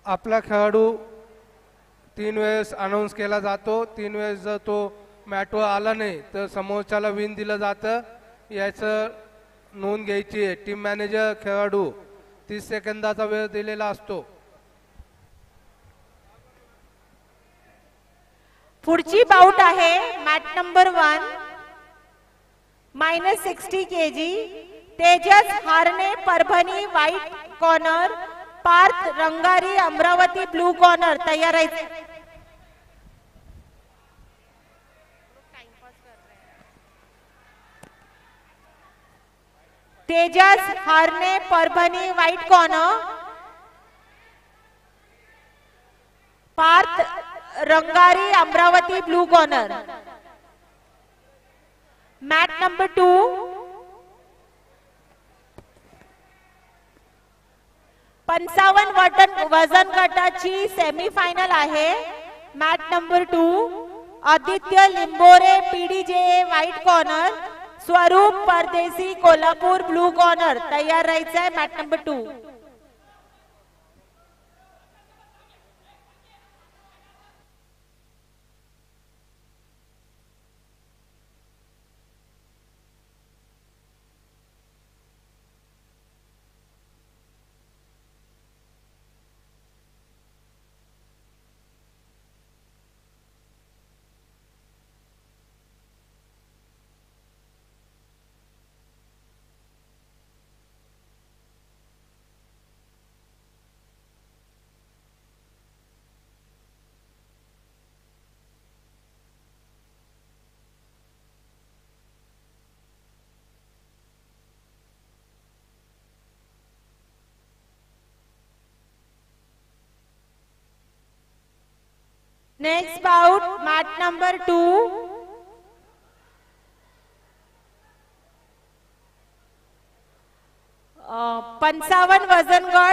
आपला खेळाडू 3 वेळेस अनाउन्स केला जातो। 3 वेळेस जर तो मॅटवर आला नाही तर समोरच्याला विन दिलं जातं। याचं नोंद घ्यायची आहे। टीम मॅनेजर खेळाडू 30 सेकंदाचा वेळ दिलेला असतो। पुढची बाउट आहे match number 1 -60 kg Tejas Harne Parbhani white corner, Parth Rangari Amravati blue corner. तयार आहे। Tejas Harne Parbhani white corner, Parth Rangari Amravati blue corner. Match number 2 55 वजन गटाची सेमीफायनल आहे। Match number 2 Aditya Limbore PDJ white corner, Swaroop Pardesi Kolhapur blue corner. तयार राहायचं आहे match number 2। Next bout match number 2 55 वजन गट